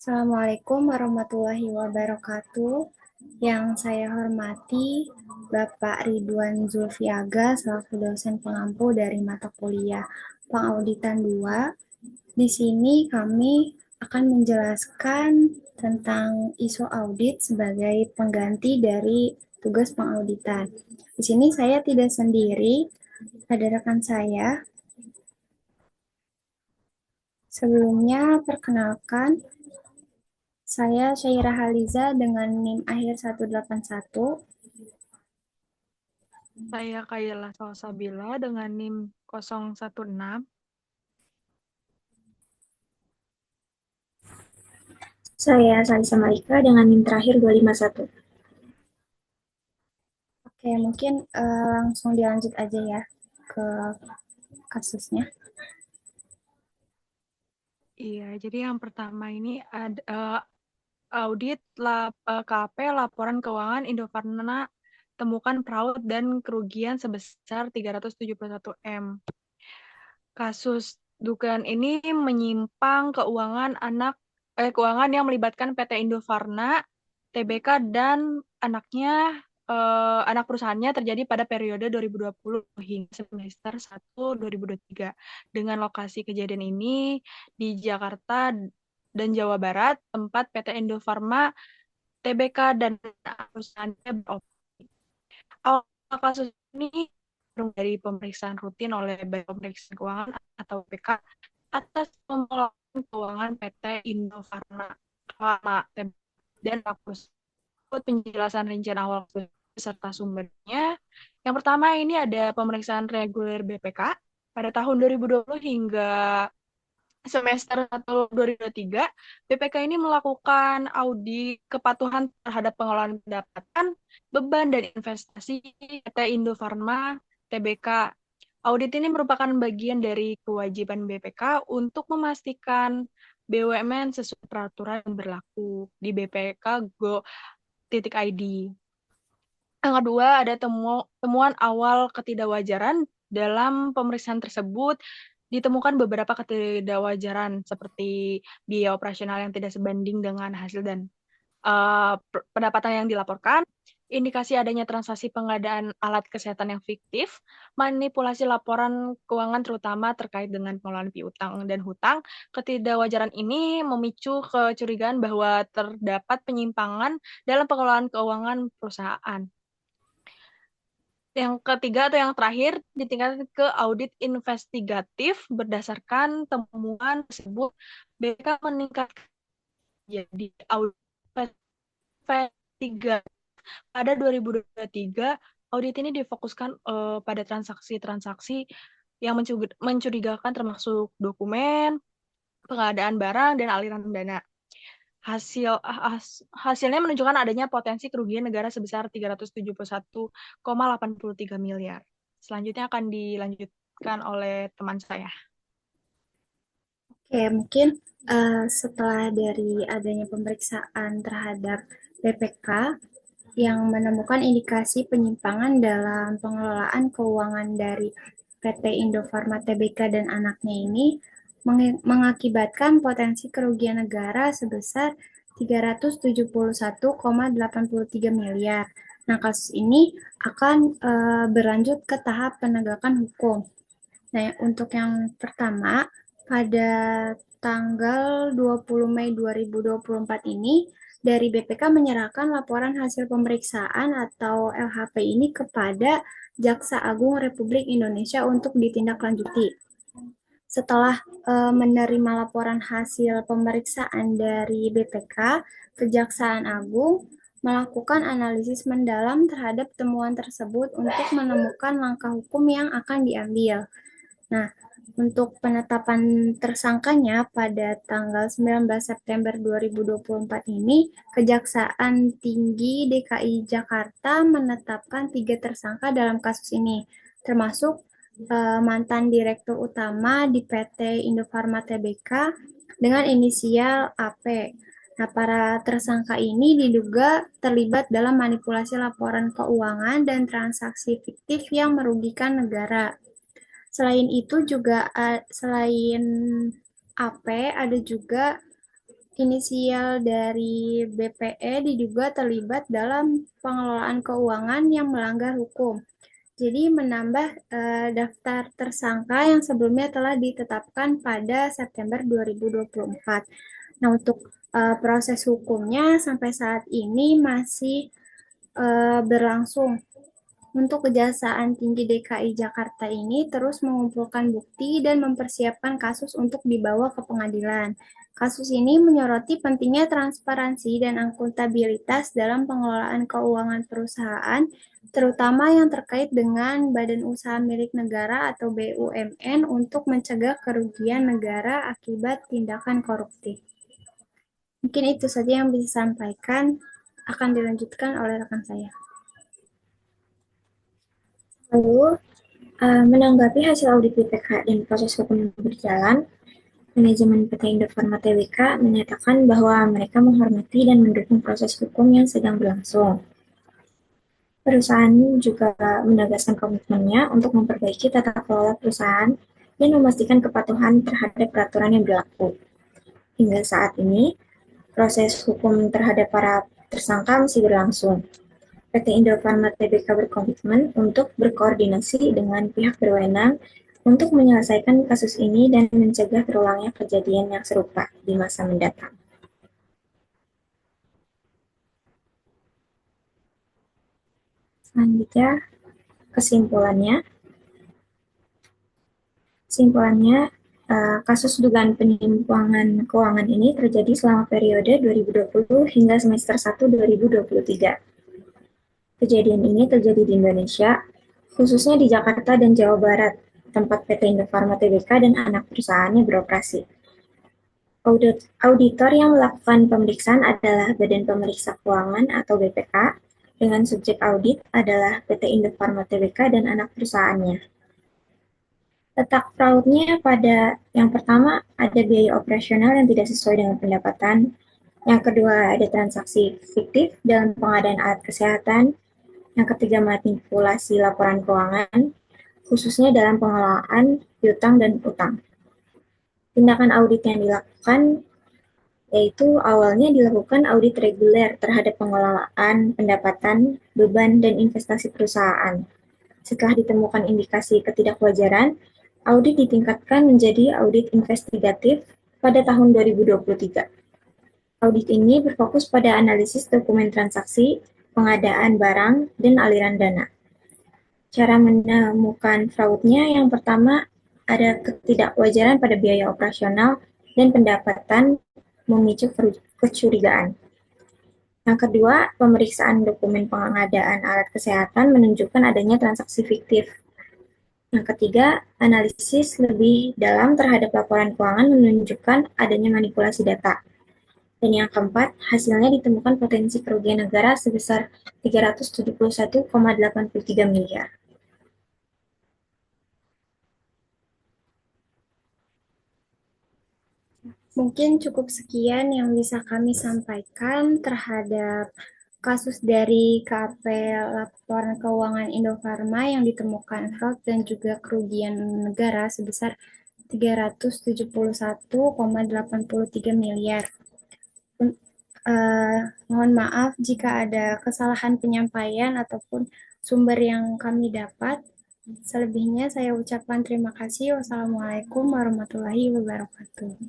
Assalamualaikum warahmatullahi wabarakatuh. Yang saya hormati Bapak Ridwan Zulfiaga selaku dosen pengampu dari mata kuliah Pengauditan 2. Di sini kami akan menjelaskan tentang ISO audit sebagai pengganti dari tugas pengauditan. Di sini saya tidak sendiri, ada rekan saya. Sebelumnya, perkenalkan, saya Syairah Haliza dengan NIM akhir 181. Saya Kayla Salsabila dengan NIM 016. Saya Salisa Malika dengan NIM terakhir 251. Oke, mungkin langsung dilanjut aja ya ke kasusnya. Iya, jadi yang pertama ini ada audit KP laporan keuangan Indofarna temukan fraud dan kerugian sebesar 371 M. Kasus dugaan ini menyimpang keuangan yang melibatkan PT Indofarna, TBK dan anaknya anak perusahaannya terjadi pada periode 2020 hingga semester 1 2023 dengan lokasi kejadian ini di Jakarta dan Jawa Barat, tempat PT Indofarma, TBK dan anak perusahaannya beroperasi. Awal kasus ini dari pemeriksaan rutin oleh Badan Pemeriksaan Keuangan atau BPK atas pengelolaan keuangan PT Indofarma dan Rakus. Penjelasan rincian awal beserta sumbernya. Yang pertama ini ada pemeriksaan reguler BPK pada tahun 2020 hingga semester 1 2023, BPK ini melakukan audit kepatuhan terhadap pengelolaan pendapatan, beban, dan investasi PT Indofarma TBK. Audit ini merupakan bagian dari kewajiban BPK untuk memastikan BUMN sesuai peraturan yang berlaku di BPK Go.id. Yang kedua, ada temuan awal ketidakwajaran. Dalam pemeriksaan tersebut, ditemukan beberapa ketidakwajaran seperti biaya operasional yang tidak sebanding dengan hasil dan pendapatan yang dilaporkan, indikasi adanya transaksi pengadaan alat kesehatan yang fiktif, manipulasi laporan keuangan terutama terkait dengan pengelolaan piutang dan hutang. Ketidakwajaran ini memicu kecurigaan bahwa terdapat penyimpangan dalam pengelolaan keuangan perusahaan. Yang ketiga atau yang terakhir ditingkatkan ke audit investigatif berdasarkan temuan tersebut BPK meningkatkan jadi audit investigatif pada 2023. Audit ini difokuskan pada transaksi-transaksi yang mencurigakan termasuk dokumen, pengadaan barang dan aliran dana. Hasilnya menunjukkan adanya potensi kerugian negara sebesar 371,83 miliar. Selanjutnya akan dilanjutkan oleh teman saya. Oke, mungkin setelah dari adanya pemeriksaan terhadap BPK yang menemukan indikasi penyimpangan dalam pengelolaan keuangan dari PT Indofarma Tbk dan anaknya ini mengakibatkan potensi kerugian negara sebesar 371,83 miliar. Nah, kasus ini akan berlanjut ke tahap penegakan hukum. Nah, untuk yang pertama, pada tanggal 20 Mei 2024 ini, dari BPK menyerahkan laporan hasil pemeriksaan atau LHP ini kepada Jaksa Agung Republik Indonesia untuk ditindaklanjuti. Setelah menerima laporan hasil pemeriksaan dari BPK, Kejaksaan Agung melakukan analisis mendalam terhadap temuan tersebut untuk menemukan langkah hukum yang akan diambil. Nah, untuk penetapan tersangkanya pada tanggal 19 September 2024 ini, Kejaksaan Tinggi DKI Jakarta menetapkan 3 tersangka dalam kasus ini, termasuk mantan Direktur Utama di PT Indofarma Tbk dengan inisial AP. Nah, para tersangka ini diduga terlibat dalam manipulasi laporan keuangan dan transaksi fiktif yang merugikan negara. Selain itu juga selain AP ada juga inisial dari BPE diduga terlibat dalam pengelolaan keuangan yang melanggar hukum. Jadi menambah daftar tersangka yang sebelumnya telah ditetapkan pada September 2024. Nah, untuk proses hukumnya sampai saat ini masih berlangsung. Untuk Kejaksaan Tinggi DKI Jakarta ini terus mengumpulkan bukti dan mempersiapkan kasus untuk dibawa ke pengadilan. Kasus ini menyoroti pentingnya transparansi dan akuntabilitas dalam pengelolaan keuangan perusahaan, terutama yang terkait dengan badan usaha milik negara atau BUMN untuk mencegah kerugian negara akibat tindakan korupsi. Mungkin itu saja yang bisa disampaikan, akan dilanjutkan oleh rekan saya. Lalu, menanggapi hasil audit BPK dan proses hukum yang berjalan, manajemen PT Indofarma Tbk menyatakan bahwa mereka menghormati dan mendukung proses hukum yang sedang berlangsung. Perusahaan juga menegaskan komitmennya untuk memperbaiki tata kelola perusahaan dan memastikan kepatuhan terhadap peraturan yang berlaku. Hingga saat ini, proses hukum terhadap para tersangka masih berlangsung. PT Indofarma Tbk berkomitmen untuk berkoordinasi dengan pihak berwenang untuk menyelesaikan kasus ini dan mencegah terulangnya kejadian yang serupa di masa mendatang. Selanjutnya, kesimpulannya. Kasus dugaan penyimpangan keuangan ini terjadi selama periode 2020 hingga semester 1 2023. Kejadian ini terjadi di Indonesia, khususnya di Jakarta dan Jawa Barat, tempat PT Indofarma Tbk dan anak perusahaannya beroperasi. Auditor yang melakukan pemeriksaan adalah Badan Pemeriksa Keuangan atau BPK, dengan subjek audit adalah PT Indofarma Tbk dan anak perusahaannya. Letak fraudnya pada yang pertama ada biaya operasional yang tidak sesuai dengan pendapatan, yang kedua ada transaksi fiktif dalam pengadaan alat kesehatan, yang ketiga manipulasi laporan keuangan, khususnya dalam pengelolaan piutang dan utang. Tindakan audit yang dilakukan yaitu awalnya dilakukan audit reguler terhadap pengelolaan pendapatan, beban, dan investasi perusahaan. Setelah ditemukan indikasi ketidakwajaran, audit ditingkatkan menjadi audit investigatif pada tahun 2023. Audit ini berfokus pada analisis dokumen transaksi, pengadaan barang, dan aliran dana. Cara menemukan fraudnya yang pertama ada ketidakwajaran pada biaya operasional dan pendapatan memicu kecurigaan. Yang kedua, pemeriksaan dokumen pengadaan alat kesehatan menunjukkan adanya transaksi fiktif. Yang ketiga, analisis lebih dalam terhadap laporan keuangan menunjukkan adanya manipulasi data. Dan yang keempat, hasilnya ditemukan potensi kerugian negara sebesar 371,83 miliar. Mungkin cukup sekian yang bisa kami sampaikan terhadap kasus dari KAP Laporan Keuangan Indofarma yang ditemukan fraud dan juga kerugian negara sebesar 371,83 miliar. Mohon maaf jika ada kesalahan penyampaian ataupun sumber yang kami dapat. Selebihnya saya ucapkan terima kasih. Wassalamualaikum warahmatullahi wabarakatuh.